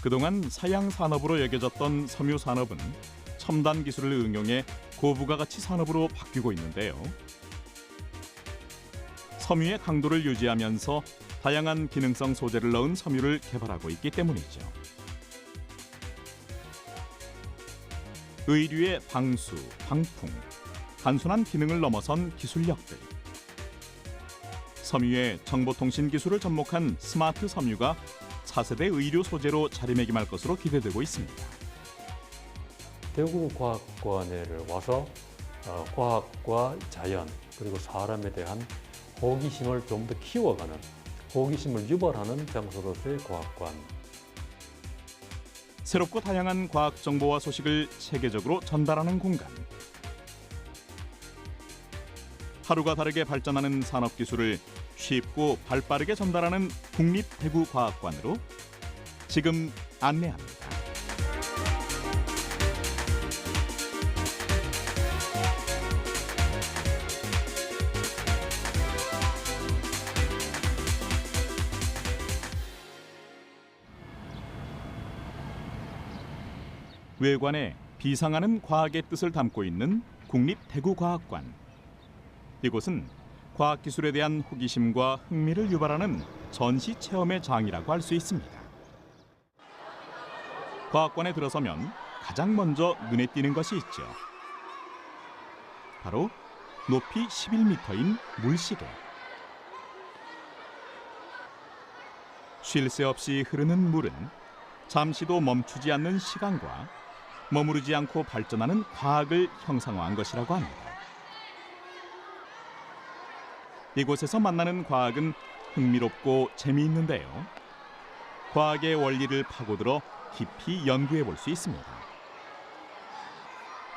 그동안 사양 산업으로 여겨졌던 섬유 산업은 첨단 기술을 응용해 고부가가치 산업으로 바뀌고 있는데요. 섬유의 강도를 유지하면서 다양한 기능성 소재를 넣은 섬유를 개발하고 있기 때문이죠. 의류의 방수, 방풍, 단순한 기능을 넘어선 기술력들. 섬유의 정보통신 기술을 접목한 스마트 섬유가 차세대 의류 소재로 자리매김할 것으로 기대되고 있습니다. 대구과학관에 와서 과학과 자연 그리고 사람에 대한 호기심을 좀 더 키워가는, 호기심을 유발하는 장소로서의 과학관. 새롭고 다양한 과학 정보와 소식을 체계적으로 전달하는 공간. 하루가 다르게 발전하는 산업 기술을 쉽고 발빠르게 전달하는 국립대구과학관으로 지금 안내합니다. 외관에 비상하는 과학의 뜻을 담고 있는 국립대구과학관. 이곳은 과학기술에 대한 호기심과 흥미를 유발하는 전시 체험의 장이라고 할 수 있습니다. 과학관에 들어서면 가장 먼저 눈에 띄는 것이 있죠. 바로 높이 11m인 물시계. 쉴 새 없이 흐르는 물은 잠시도 멈추지 않는 시간과 머무르지 않고 발전하는 과학을 형상화한 것이라고 합니다. 이곳에서 만나는 과학은 흥미롭고 재미있는데요. 과학의 원리를 파고들어 깊이 연구해 볼 수 있습니다.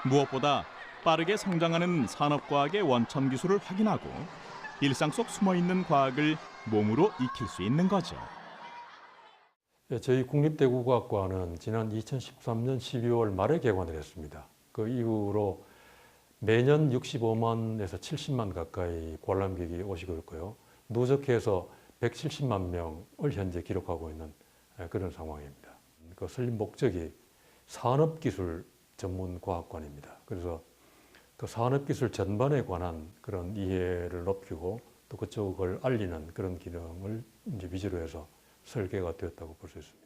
무엇보다 빠르게 성장하는 산업과학의 원천 기술을 확인하고 일상 속 숨어있는 과학을 몸으로 익힐 수 있는 거죠. 저희 국립대구과학관은 지난 2013년 12월 말에 개관을 했습니다. 그 이후로 매년 65만에서 70만 가까이 관람객이 오시고 있고요. 누적해서 170만 명을 현재 기록하고 있는 그런 상황입니다. 그 설립 목적이 산업기술 전문 과학관입니다. 그래서 그 산업기술 전반에 관한 그런 이해를 높이고 또 그쪽을 알리는 그런 기능을 이제 위주로 해서 설계가 되었다고 볼 수 있습니다.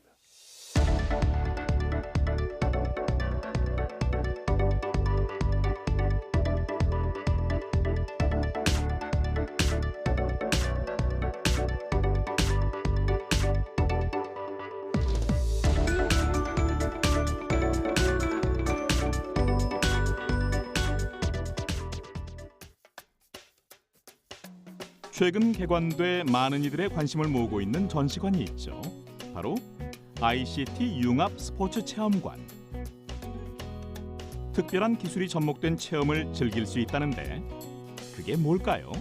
최근 개관돼 많은 이들의 관심을 모으고 있는 전시관이 있죠. 바로 ICT 융합 스포츠 체험관. 특별한 기술이 접목된 체험을 즐길 수 있다는데 그게 뭘까요?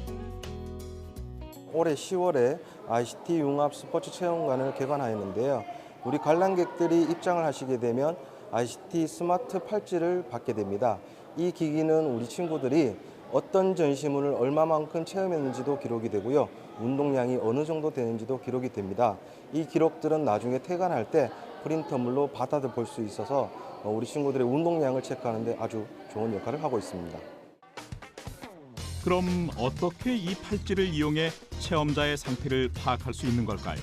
올해 10월에 ICT 융합 스포츠 체험관을 개관하였는데요. 우리 관람객들이 입장을 하시게 되면 ICT 스마트 팔찌를 받게 됩니다. 이 기기는 우리 친구들이 어떤 전시물을 얼마만큼 체험했는지도 기록이 되고요. 운동량이 어느 정도 되는지도 기록이 됩니다. 이 기록들은 나중에 퇴근할 때 프린터물로 받아서 볼 수 있어서 우리 친구들의 운동량을 체크하는 데 아주 좋은 역할을 하고 있습니다. 그럼 어떻게 이 팔찌를 이용해 체험자의 상태를 파악할 수 있는 걸까요?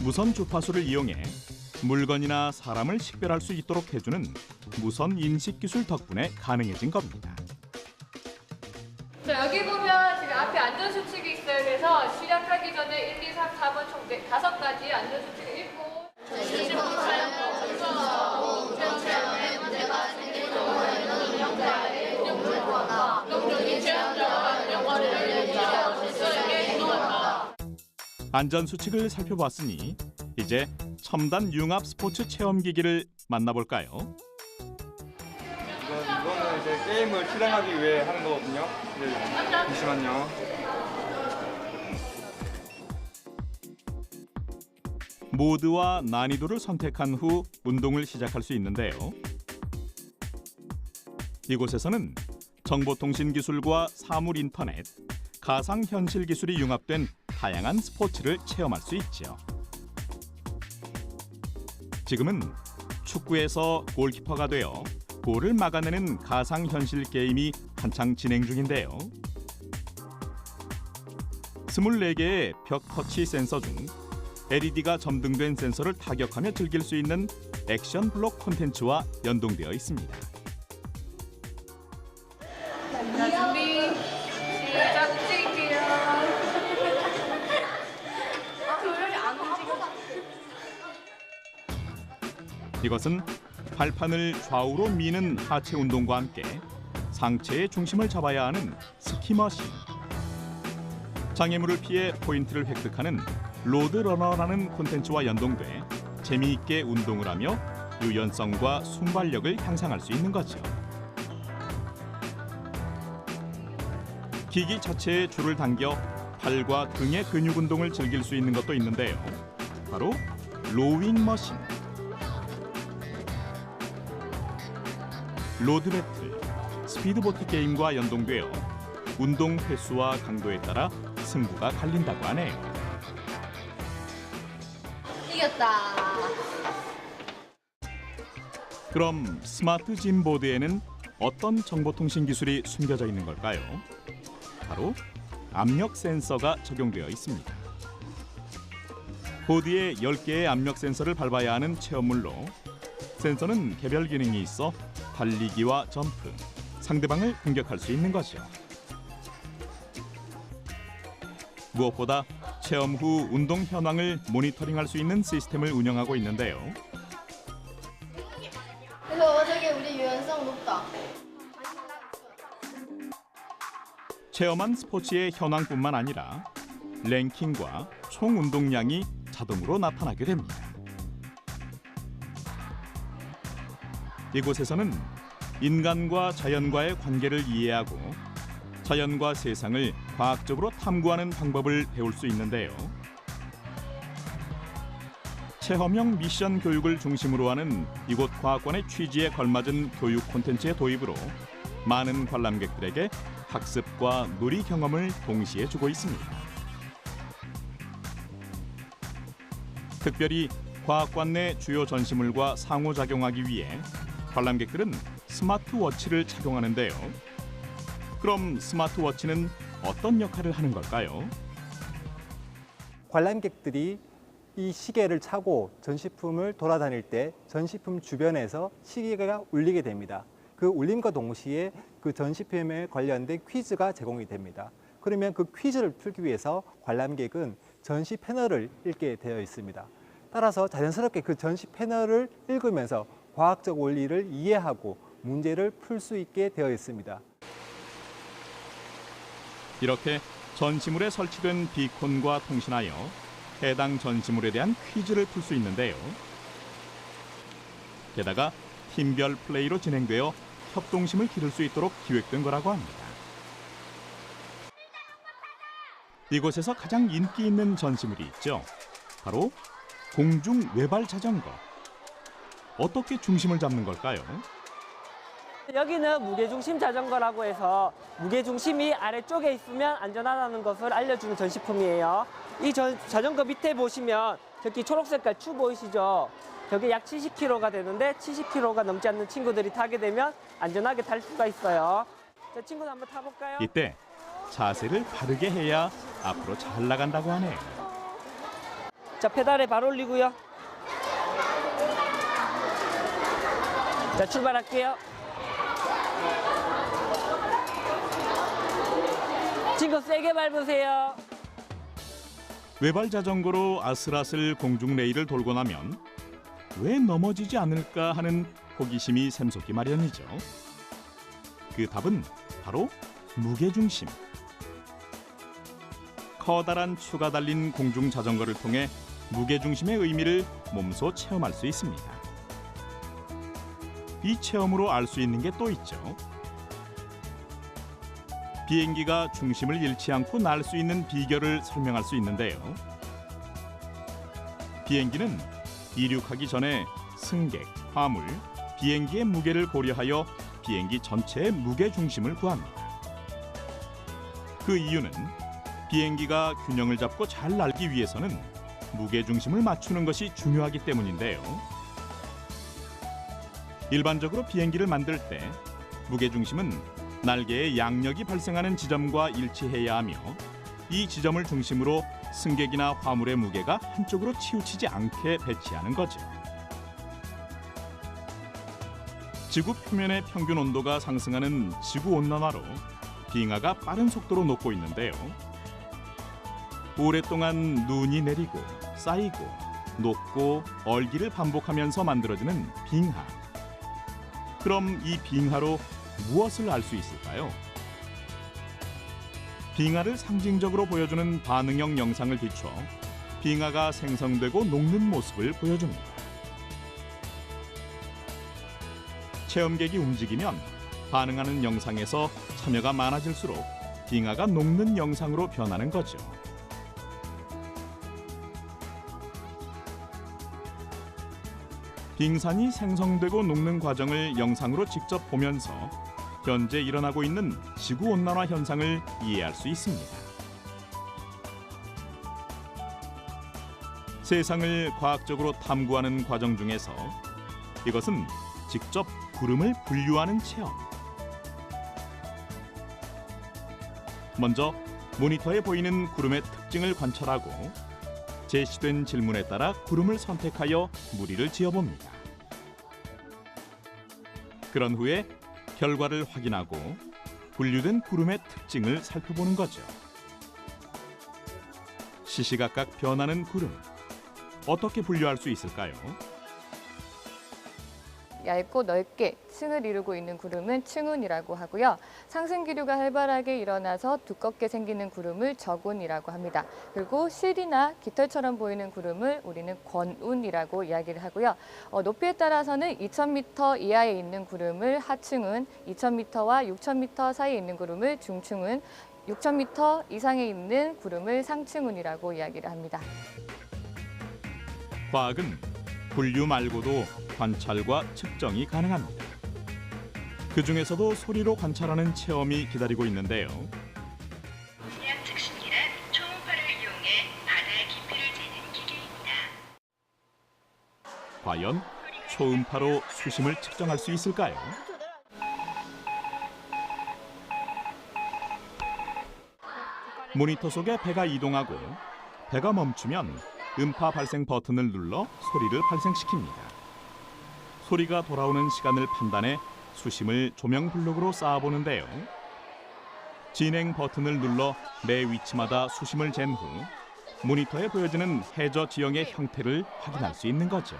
무선 주파수를 이용해 물건이나 사람을 식별할 수 있도록 해주는 무선 인식 기술 덕분에 가능해진 겁니다. 자, 여기 보면 지금 앞에 안전수칙이 있어요. 그래서 시작하기 전에 1, 2, 3, 4번 총 5가지 안전수칙을 읽고 안전수칙을 살펴봤으니 이제 첨단 융합 스포츠 체험기기를 만나볼까요? 이거는 이제 게임을 실행하기 위해 하는 거거든요. 잠시만요. 모드와 난이도를 선택한 후 운동을 시작할 수 있는데요. 이곳에서는 정보통신 기술과 사물 인터넷, 가상현실 기술이 융합된 다양한 스포츠를 체험할 수 있죠. 지금은 축구에서 골키퍼가 되어 골을 막아내는 가상현실 게임이 한창 진행 중인데요. 24개의 벽 터치 센서 중 LED가 점등된 센서를 타격하며 즐길 수 있는 액션 블록 콘텐츠와 연동되어 있습니다. 자, 준비. 시작. 움직일게요. 이것은 발판을 좌우로 미는 하체 운동과 함께 상체의 중심을 잡아야 하는 스키머신. 장애물을 피해 포인트를 획득하는 로드러너라는 콘텐츠와 연동돼 재미있게 운동을 하며 유연성과 순발력을 향상할 수 있는 거죠. 기기 자체에 줄을 당겨 팔과 등의 근육 운동을 즐길 수 있는 것도 있는데요. 바로 로윙 머신. 로드 배틀, 스피드보트 게임과 연동되어 운동 횟수와 강도에 따라 승부가 갈린다고 하네요. 이겼다. 그럼 스마트 짐 보드에는 어떤 정보통신 기술이 숨겨져 있는 걸까요? 바로 압력 센서가 적용되어 있습니다. 보드에 10개의 압력 센서를 밟아야 하는 체험물로 센서는 개별 기능이 있어 달리기와 점프, 상대방을 공격할 수 있는 거죠. 무엇보다 체험 후 운동 현황을 모니터링할 수 있는 시스템을 운영하고 있는데요. 그래서 저기 우리 유연성 높다. 체험한 스포츠의 현황뿐만 아니라 랭킹과 총 운동량이 자동으로 나타나게 됩니다. 이곳에서는 인간과 자연과의 관계를 이해하고 자연과 세상을 과학적으로 탐구하는 방법을 배울 수 있는데요. 체험형 미션 교육을 중심으로 하는 이곳 과학관의 취지에 걸맞은 교육 콘텐츠의 도입으로 많은 관람객들에게 학습과 놀이 경험을 동시에 주고 있습니다. 특별히 과학관 내 주요 전시물과 상호작용하기 위해 관람객들은 스마트워치를 착용하는데요. 그럼 스마트워치는 어떤 역할을 하는 걸까요? 관람객들이 이 시계를 차고 전시품을 돌아다닐 때 전시품 주변에서 시계가 울리게 됩니다. 그 울림과 동시에 그 전시품에 관련된 퀴즈가 제공이 됩니다. 그러면 그 퀴즈를 풀기 위해서 관람객은 전시 패널을 읽게 되어 있습니다. 따라서 자연스럽게 그 전시 패널을 읽으면서 과학적 원리를 이해하고 문제를 풀 수 있게 되어 있습니다. 이렇게 전시물에 설치된 비콘과 통신하여 해당 전시물에 대한 퀴즈를 풀 수 있는데요. 게다가 팀별 플레이로 진행되어 협동심을 기를 수 있도록 기획된 거라고 합니다. 이곳에서 가장 인기 있는 전시물이 있죠. 바로 공중 외발 자전거. 어떻게 중심을 잡는 걸까요? 여기는 무게중심 자전거라고 해서 무게중심이 아래쪽에 있으면 안전하다는 것을 알려주는 전시품이에요. 이 자전거 밑에 보시면 저기 초록색깔 추 보이시죠? 저게 약 70kg가 되는데 70kg가 넘지 않는 친구들이 타게 되면 안전하게 탈 수가 있어요. 자, 친구들 한번 타볼까요? 이때 자세를 바르게 해야 앞으로 잘 나간다고 하네요. 자, 페달에 발 올리고요. 자, 출발할게요. 친구 세게 밟으세요. 외발 자전거로 아슬아슬 공중 레일을 돌고 나면 왜 넘어지지 않을까 하는 호기심이 샘솟기 마련이죠. 그 답은 바로 무게중심. 커다란 추가 달린 공중 자전거를 통해 무게중심의 의미를 몸소 체험할 수 있습니다. 이 체험으로 알 수 있는 게 또 있죠. 비행기가 중심을 잃지 않고 날 수 있는 비결을 설명할 수 있는데요. 비행기는 이륙하기 전에 승객, 화물, 비행기의 무게를 고려하여 비행기 전체의 무게 중심을 구합니다. 그 이유는 비행기가 균형을 잡고 잘 날기 위해서는 무게 중심을 맞추는 것이 중요하기 때문인데요. 일반적으로 비행기를 만들 때 무게중심은 날개의 양력이 발생하는 지점과 일치해야 하며 이 지점을 중심으로 승객이나 화물의 무게가 한쪽으로 치우치지 않게 배치하는 거죠. 지구 표면의 평균 온도가 상승하는 지구온난화로 빙하가 빠른 속도로 녹고 있는데요. 오랫동안 눈이 내리고 쌓이고 녹고 얼기를 반복하면서 만들어지는 빙하. 그럼 이 빙하로 무엇을 알 수 있을까요? 빙하를 상징적으로 보여주는 반응형 영상을 비춰 빙하가 생성되고 녹는 모습을 보여줍니다. 체험객이 움직이면 반응하는 영상에서 참여가 많아질수록 빙하가 녹는 영상으로 변하는 거죠. 빙산이 생성되고 녹는 과정을 영상으로 직접 보면서 현재 일어나고 있는 지구온난화 현상을 이해할 수 있습니다. 세상을 과학적으로 탐구하는 과정 중에서 이것은 직접 구름을 분류하는 체험. 먼저 모니터에 보이는 구름의 특징을 관찰하고 제시된 질문에 따라 구름을 선택하여 무리를 지어봅니다. 그런 후에 결과를 확인하고 분류된 구름의 특징을 살펴보는 거죠. 시시각각 변하는 구름, 어떻게 분류할 수 있을까요? 얇고 넓게 층을 이루고 있는 구름은 층운이라고 하고요. 상승 기류가 활발하게 일어나서 두껍게 생기는 구름을 적운이라고 합니다. 그리고 실이나 깃털처럼 보이는 구름을 우리는 권운이라고 이야기를 하고요. 높이에 따라서는 2,000m 이하에 있는 구름을 하층운, 2,000m와 6,000m 사이에 있는 구름을 중층운, 6,000m 이상에 있는 구름을 상층운이라고 이야기를 합니다. 과학은 분류 말고도 관찰과 측정이 가능합니다. 그 중에서도 소리로 관찰하는 체험이 기다리고 있는데요. 시약 측식기란 초음파를 이용해 바다의 깊이를 재는 기계입니다. 과연 초음파로 수심을 측정할 수 있을까요? 모니터 속에 배가 이동하고 배가 멈추면 음파 발생 버튼을 눌러 소리를 발생시킵니다. 소리가 돌아오는 시간을 판단해 수심을 조명 블록으로 쌓아보는데요. 진행 버튼을 눌러 매 위치마다 수심을 잰 후 모니터에 보여지는 해저 지형의 형태를 확인할 수 있는 거죠.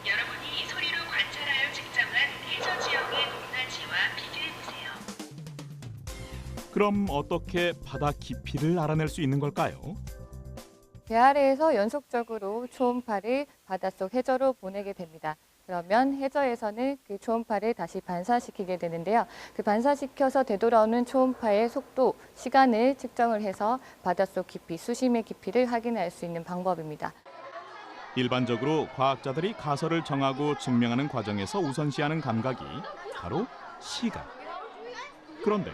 여러분이 소리로 관찰하여 측정한 해저 지형의 높낮이와 비교해보세요. 그럼 어떻게 바다 깊이를 알아낼 수 있는 걸까요? 배 아래에서 연속적으로 초음파를 바닷속 해저로 보내게 됩니다. 그러면 해저에서는 그 초음파를 다시 반사시키게 되는데요. 그 반사시켜서 되돌아오는 초음파의 속도, 시간을 측정을 해서 바닷속 깊이, 수심의 깊이를 확인할 수 있는 방법입니다. 일반적으로 과학자들이 가설을 정하고 증명하는 과정에서 우선시하는 감각이 바로 시각. 그런데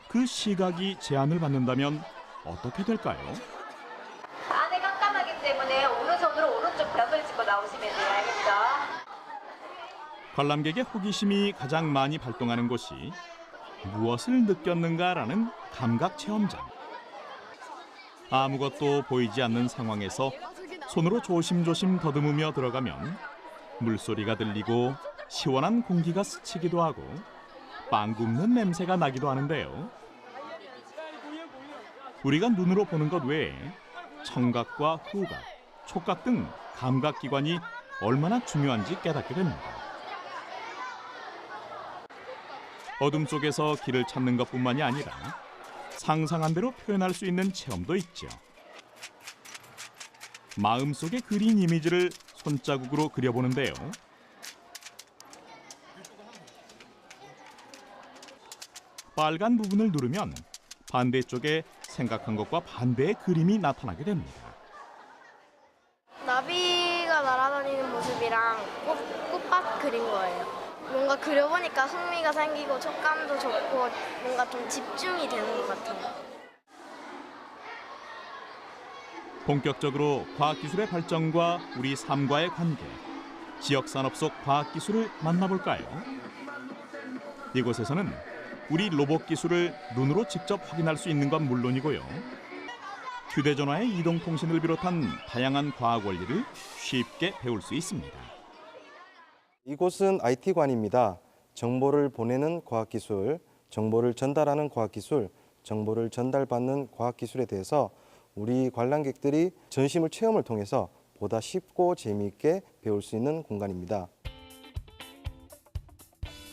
그 시각이 제한을 받는다면 어떻게 될까요? 안에 깜깜하기 때문에 오른손으로 오른쪽 벽을 집어 나오시면 돼요. 알겠죠? 관람객의 호기심이 가장 많이 발동하는 곳이 무엇을 느꼈는가라는 감각 체험장. 아무것도 보이지 않는 상황에서 손으로 조심조심 더듬으며 들어가면 물소리가 들리고 시원한 공기가 스치기도 하고 빵 굽는 냄새가 나기도 하는데요. 우리가 눈으로 보는 것 외에 청각과 후각, 촉각 등 감각기관이 얼마나 중요한지 깨닫게 됩니다. 어둠 속에서 길을 찾는 것뿐만이 아니라 상상한 대로 표현할 수 있는 체험도 있죠. 마음속에 그린 이미지를 손자국으로 그려보는데요. 빨간 부분을 누르면 반대쪽에 생각한 것과 반대의 그림이 나타나게 됩니다. 나비가 날아다니는 모습이랑 꽃밭 그린 거예요. 뭔가 그려보니까 흥미가 생기고 촉감도 좋고 뭔가 좀 집중이 되는 것 같아요. 본격적으로 과학기술의 발전과 우리 삶과의 관계, 지역 산업 속 과학 기술을 만나볼까요? 이곳에서는 우리 로봇 기술을 눈으로 직접 확인할 수 있는 건 물론이고요. 휴대전화의 이동통신을 비롯한 다양한 과학 원리를 쉽게 배울 수 있습니다. 이곳은 IT관입니다. 정보를 보내는 과학기술, 정보를 전달하는 과학기술, 정보를 전달받는 과학기술에 대해서 우리 관람객들이 전시물 체험을 통해서 보다 쉽고 재미있게 배울 수 있는 공간입니다.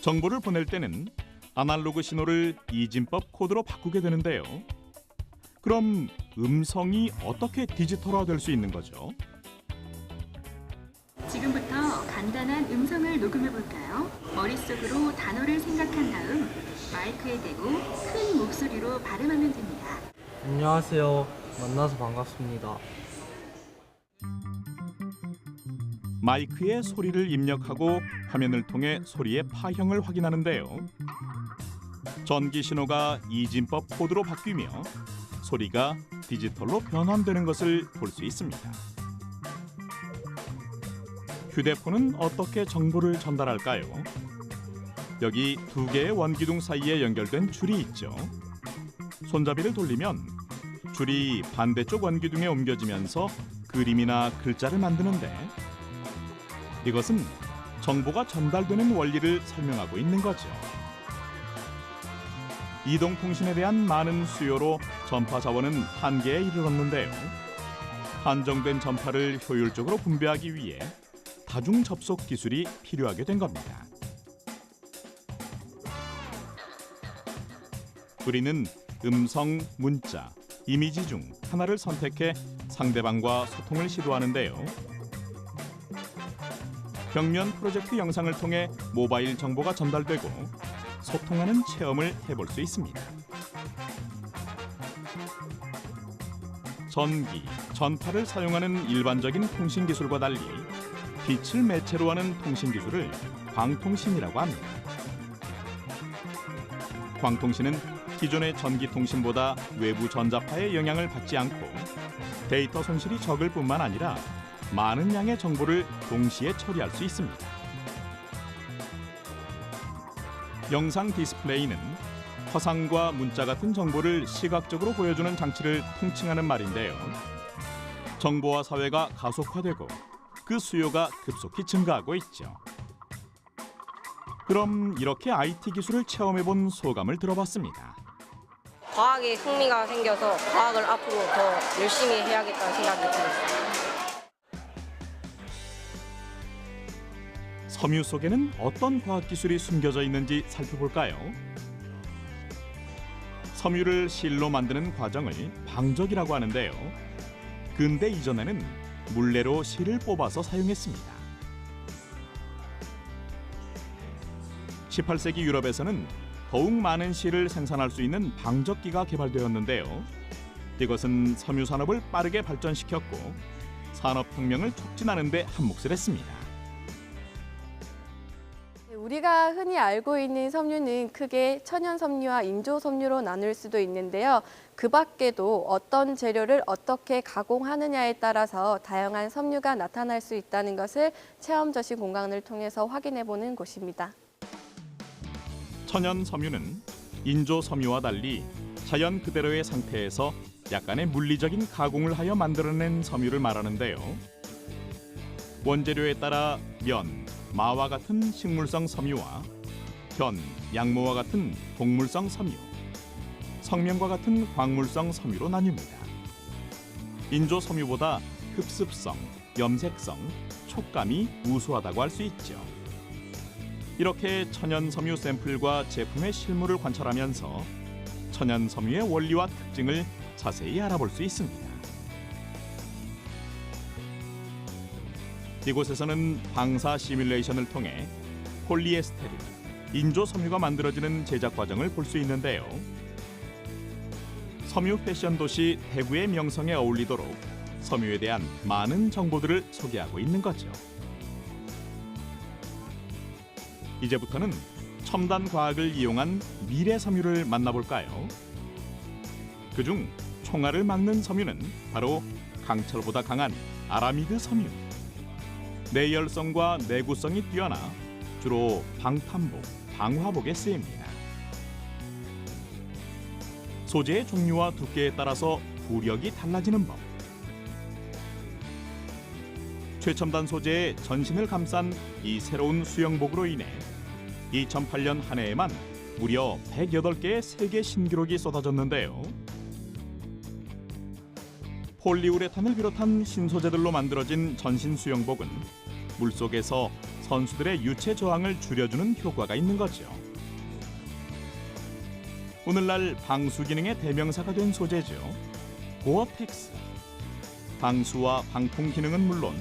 정보를 보낼 때는 아날로그 신호를 이진법 코드로 바꾸게 되는데요. 그럼 음성이 어떻게 디지털화될 수 있는 거죠? 지금부터 간단한 음성을 녹음해 볼까요? 머릿속으로 단어를 생각한 다음 마이크에 대고 큰 목소리로 발음하면 됩니다. 안녕하세요. 만나서 반갑습니다. 마이크에 소리를 입력하고 화면을 통해 소리의 파형을 확인하는데요. 전기 신호가 이진법 코드로 바뀌며 소리가 디지털로 변환되는 것을 볼 수 있습니다. 휴대폰은 어떻게 정보를 전달할까요? 여기 두 개의 원기둥 사이에 연결된 줄이 있죠. 손잡이를 돌리면 줄이 반대쪽 원기둥에 옮겨지면서 그림이나 글자를 만드는데 이것은 정보가 전달되는 원리를 설명하고 있는 거죠. 이동통신에 대한 많은 수요로 전파 자원은 한계에 이르렀는데요. 한정된 전파를 효율적으로 분배하기 위해 다중 접속 기술이 필요하게 된 겁니다. 우리는 음성, 문자, 이미지 중 하나를 선택해 상대방과 소통을 시도하는데요. 벽면 프로젝트 영상을 통해 모바일 정보가 전달되고 소통하는 체험을 해볼 수 있습니다. 전기, 전파를 사용하는 일반적인 통신기술과 달리 빛을 매체로 하는 통신기술을 광통신이라고 합니다. 광통신은 기존의 전기통신보다 외부 전자파의 영향을 받지 않고 데이터 손실이 적을 뿐만 아니라 많은 양의 정보를 동시에 처리할 수 있습니다. 영상 디스플레이는 화상과 문자 같은 정보를 시각적으로 보여주는 장치를 통칭하는 말인데요. 정보화 사회가 가속화되고 그 수요가 급속히 증가하고 있죠. 그럼 이렇게 IT 기술을 체험해본 소감을 들어봤습니다. 과학에 흥미가 생겨서 과학을 앞으로 더 열심히 해야겠다는 생각이 들었어요. 섬유 속에는 어떤 과학기술이 숨겨져 있는지 살펴볼까요? 섬유를 실로 만드는 과정을 방적이라고 하는데요. 근대 이전에는 물레로 실을 뽑아서 사용했습니다. 18세기 유럽에서는 더욱 많은 실을 생산할 수 있는 방적기가 개발되었는데요. 이것은 섬유 산업을 빠르게 발전시켰고 산업혁명을 촉진하는 데 한몫을 했습니다. 우리가 흔히 알고 있는 섬유는 크게 천연 섬유와 인조 섬유로 나눌 수도 있는데요. 그 밖에도 어떤 재료를 어떻게 가공하느냐에 따라서 다양한 섬유가 나타날 수 있다는 것을 체험 전시 공간을 통해서 확인해보는 곳입니다. 천연 섬유는 인조 섬유와 달리 자연 그대로의 상태에서 약간의 물리적인 가공을 하여 만들어낸 섬유를 말하는데요. 원재료에 따라 면, 마와 같은 식물성 섬유와 견, 양모와 같은 동물성 섬유, 성면과 같은 광물성 섬유로 나뉩니다. 인조 섬유보다 흡습성, 염색성, 촉감이 우수하다고 할 수 있죠. 이렇게 천연 섬유 샘플과 제품의 실물을 관찰하면서 천연 섬유의 원리와 특징을 자세히 알아볼 수 있습니다. 이곳에서는 방사 시뮬레이션을 통해 폴리에스테르, 인조 섬유가 만들어지는 제작 과정을 볼 수 있는데요. 섬유 패션 도시 대구의 명성에 어울리도록 섬유에 대한 많은 정보들을 소개하고 있는 거죠. 이제부터는 첨단 과학을 이용한 미래 섬유를 만나볼까요? 그중 총알을 막는 섬유는 바로 강철보다 강한 아라미드 섬유. 내열성과 내구성이 뛰어나 주로 방탄복, 방화복에 쓰입니다. 소재의 종류와 두께에 따라서 부력이 달라지는 법. 최첨단 소재의 전신을 감싼 이 새로운 수영복으로 인해 2008년 한 해에만 무려 108개의 세계 신기록이 쏟아졌는데요. 폴리우레탄을 비롯한 신소재들로 만들어진 전신 수영복은 물속에서 선수들의 유체 저항을 줄여주는 효과가 있는 거죠. 오늘날 방수 기능의 대명사가 된 소재죠. 고어텍스. 방수와 방풍 기능은 물론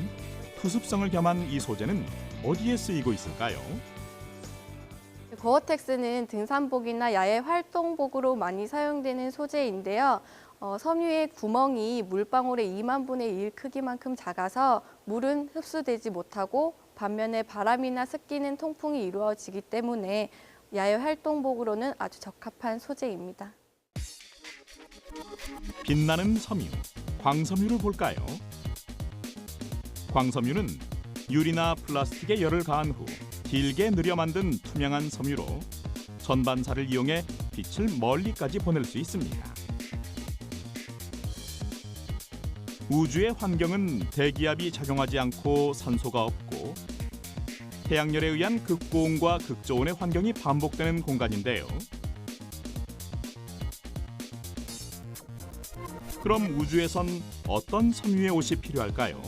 투습성을 겸한 이 소재는 어디에 쓰이고 있을까요? 고어텍스는 등산복이나 야외 활동복으로 많이 사용되는 소재인데요. 섬유의 구멍이 물방울의 2만 분의 1 크기만큼 작아서 물은 흡수되지 못하고 반면에 바람이나 습기는 통풍이 이루어지기 때문에 야외 활동복으로는 아주 적합한 소재입니다. 빛나는 섬유, 광섬유를 볼까요? 광섬유는 유리나 플라스틱에 열을 가한 후 길게 늘여 만든 투명한 섬유로 전반사를 이용해 빛을 멀리까지 보낼 수 있습니다. 우주의 환경은 대기압이 작용하지 않고 산소가 없고 태양열에 의한 극고온과 극저온의 환경이 반복되는 공간인데요. 그럼 우주에선 어떤 섬유의 옷이 필요할까요?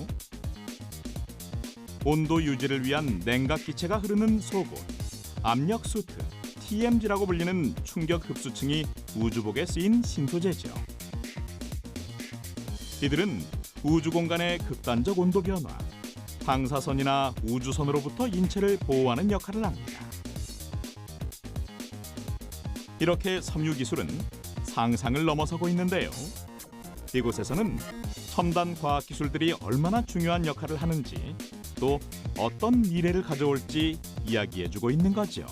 온도 유지를 위한 냉각 기체가 흐르는 속옷, 압력 수트, TMG라고 불리는 충격 흡수층이 우주복에 쓰인 신소재죠. 이들은 우주 공간의 극단적 온도 변화, 방사선이나 우주선으로부터 인체를 보호하는 역할을 합니다. 이렇게 섬유 기술은 상상을 넘어서고 있는데요. 이곳에서는 첨단 과학 기술들이 얼마나 중요한 역할을 하는지 또 어떤 미래를 가져올지 이야기해주고 있는 거죠.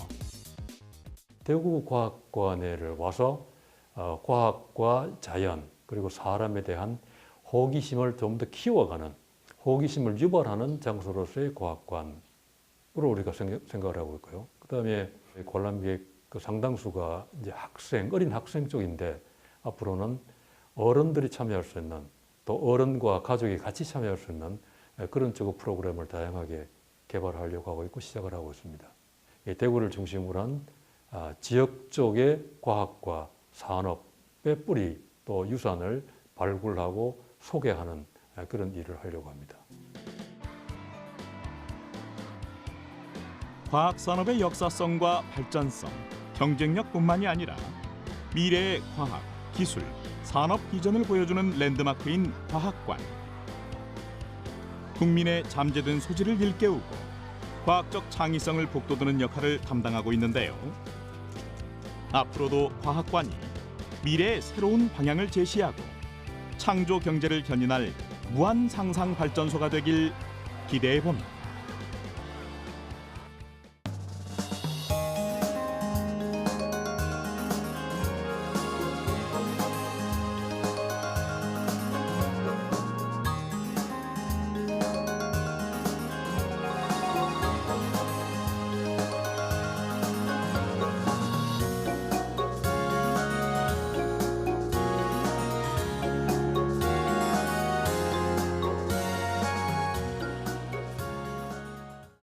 대구과학관에를 와서 과학과 자연 그리고 사람에 대한 호기심을 좀 더 키워가는, 호기심을 유발하는 장소로서의 과학관으로 우리가 생각을 하고 있고요. 그다음에 관람객 상당수가 이제 어린 학생 쪽인데 앞으로는 어른들이 참여할 수 있는, 또 어른과 가족이 같이 참여할 수 있는 그런 쪽의 프로그램을 다양하게 개발하려고 하고 있고 시작을 하고 있습니다. 대구를 중심으로 한 지역 쪽의 과학과 산업의 뿌리 또 유산을 발굴하고 소개하는 그런 일을 하려고 합니다. 과학산업의 역사성과 발전성, 경쟁력뿐만이 아니라 미래의 과학, 기술, 산업 비전을 보여주는 랜드마크인 과학관. 국민의 잠재된 소질을 일깨우고 과학적 창의성을 북돋우는 역할을 담당하고 있는데요. 앞으로도 과학관이 미래의 새로운 방향을 제시하고 창조 경제를 견인할 무한 상상 발전소가 되길 기대해 봅니다.